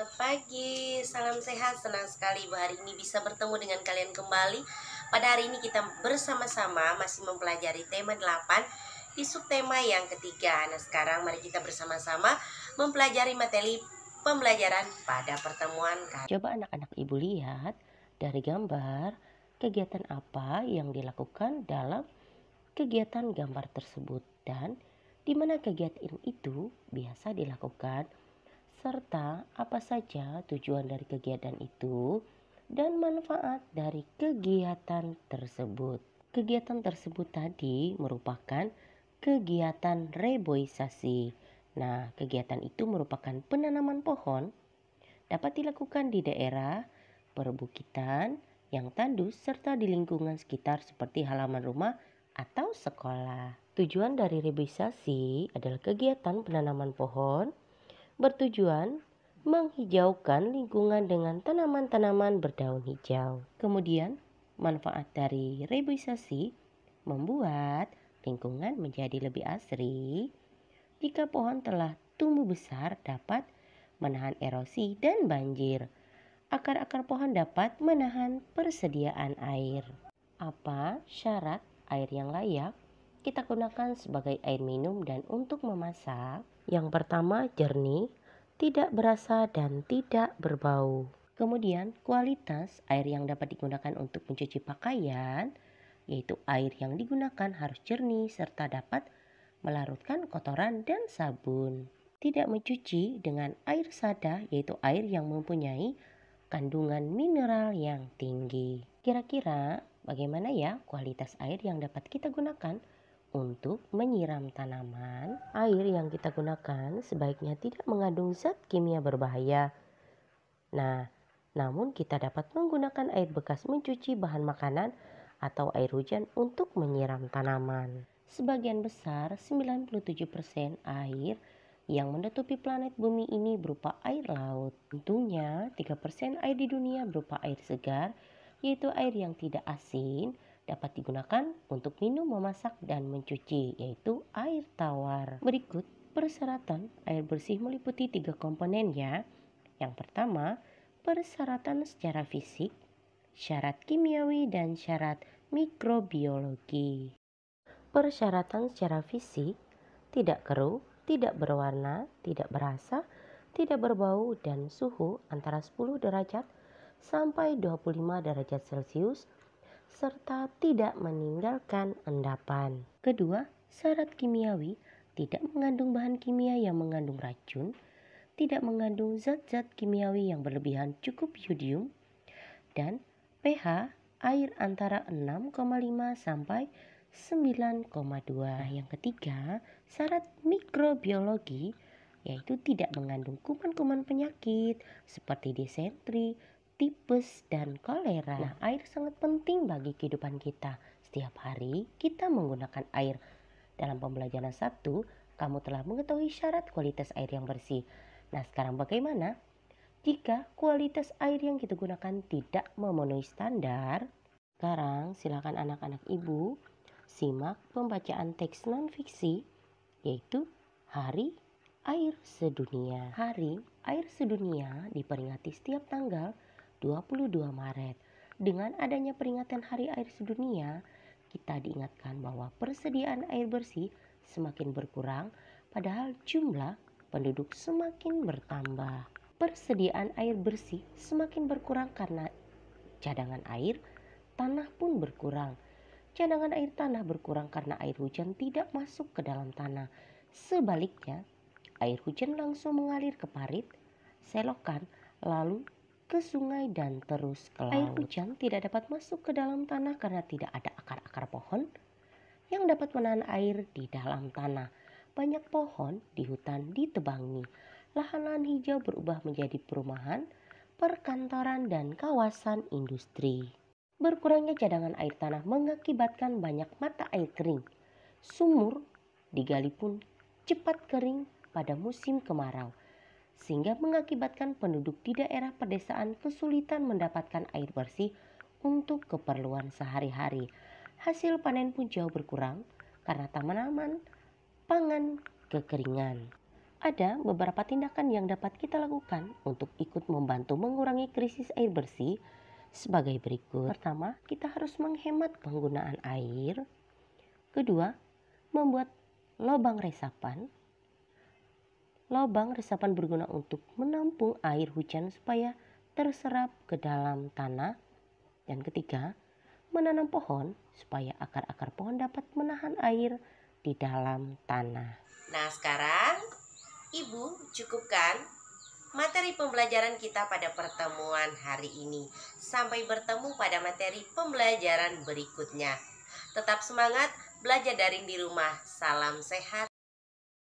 Selamat pagi, salam sehat. Senang sekali hari ini bisa bertemu dengan kalian kembali. Pada hari ini kita bersama-sama masih mempelajari tema 8 di subtema yang ketiga. Nah, sekarang mari kita bersama-sama mempelajari materi pembelajaran pada pertemuan kali. Coba anak-anak ibu lihat dari gambar kegiatan apa yang dilakukan dalam kegiatan gambar tersebut dan di mana kegiatan itu biasa dilakukan serta apa saja tujuan dari kegiatan itu dan manfaat dari kegiatan tersebut. Kegiatan tersebut tadi merupakan kegiatan reboisasi. Nah, kegiatan itu merupakan penanaman pohon dapat dilakukan di daerah perbukitan yang tandus serta di lingkungan sekitar seperti halaman rumah atau sekolah. Tujuan dari reboisasi adalah kegiatan penanaman pohon bertujuan menghijaukan lingkungan dengan tanaman-tanaman berdaun hijau. Kemudian, manfaat dari reboisasi membuat lingkungan menjadi lebih asri. Jika pohon telah tumbuh besar dapat menahan erosi dan banjir. Akar-akar pohon dapat menahan persediaan air. Apa syarat air yang layak kita gunakan sebagai air minum dan untuk memasak? Yang pertama, jernih, tidak berasa dan tidak berbau. Kemudian, kualitas air yang dapat digunakan untuk mencuci pakaian, yaitu air yang digunakan harus jernih serta dapat melarutkan kotoran dan sabun. Tidak mencuci dengan air sada, yaitu air yang mempunyai kandungan mineral yang tinggi. Kira-kira bagaimana ya kualitas air yang dapat kita gunakan untuk menyiram tanaman? Air yang kita gunakan sebaiknya tidak mengandung zat kimia berbahaya. Nah, namun kita dapat menggunakan air bekas mencuci bahan makanan atau air hujan untuk menyiram tanaman. Sebagian besar, 97% air yang menutupi planet bumi ini berupa air laut. Tentunya 3% air di dunia berupa air segar, yaitu air yang tidak asin, dapat digunakan untuk minum, memasak, dan mencuci, yaitu air tawar. Berikut persyaratan air bersih meliputi 3 komponen ya. Yang pertama, persyaratan secara fisik, syarat kimiawi, dan syarat mikrobiologi. Persyaratan secara fisik, tidak keruh, tidak berwarna, tidak berasa, tidak berbau, dan suhu antara 10 derajat sampai 25 derajat Celcius, serta tidak meninggalkan endapan. Kedua, syarat kimiawi, tidak mengandung bahan kimia yang mengandung racun, tidak mengandung zat-zat kimiawi yang berlebihan cukup yodium, dan pH air antara 6,5 sampai 9,2. Yang ketiga, syarat mikrobiologi yaitu tidak mengandung kuman-kuman penyakit seperti disentri, tipes, dan kolera. Nah, air sangat penting bagi kehidupan kita. Setiap hari kita menggunakan air. Dalam pembelajaran 1, kamu telah mengetahui syarat kualitas air yang bersih. Nah, sekarang bagaimana jika kualitas air yang kita gunakan tidak memenuhi standar? Sekarang silakan anak-anak ibu simak pembacaan teks non-fiksi yaitu Hari Air Sedunia. Hari Air Sedunia diperingati setiap tanggal 22 Maret. Dengan adanya peringatan Hari Air Sedunia, kita diingatkan bahwa persediaan air bersih semakin berkurang padahal jumlah penduduk semakin bertambah. Persediaan air bersih semakin berkurang karena cadangan air tanah pun berkurang. Cadangan air tanah berkurang karena air hujan tidak masuk ke dalam tanah. Sebaliknya, air hujan langsung mengalir ke parit, selokan, lalu ke sungai dan terus ke laut. Air hujan tidak dapat masuk ke dalam tanah karena tidak ada akar-akar pohon yang dapat menahan air di dalam tanah. Banyak pohon di hutan ditebangi. Lahan-lahan hijau berubah menjadi perumahan, perkantoran, dan kawasan industri. Berkurangnya cadangan air tanah mengakibatkan banyak mata air kering. Sumur digali pun cepat kering pada musim kemarau, sehingga mengakibatkan penduduk di daerah pedesaan kesulitan mendapatkan air bersih untuk keperluan sehari-hari. Hasil panen pun jauh berkurang karena tanaman pangan kekeringan. Ada beberapa tindakan yang dapat kita lakukan untuk ikut membantu mengurangi krisis air bersih sebagai berikut. Pertama, kita harus menghemat penggunaan air. Kedua, membuat lubang resapan. Lubang resapan berguna untuk menampung air hujan supaya terserap ke dalam tanah. Dan ketiga, menanam pohon supaya akar-akar pohon dapat menahan air di dalam tanah. Nah, sekarang Ibu cukupkan materi pembelajaran kita pada pertemuan hari ini. Sampai bertemu pada materi pembelajaran berikutnya. Tetap semangat belajar daring di rumah. Salam sehat.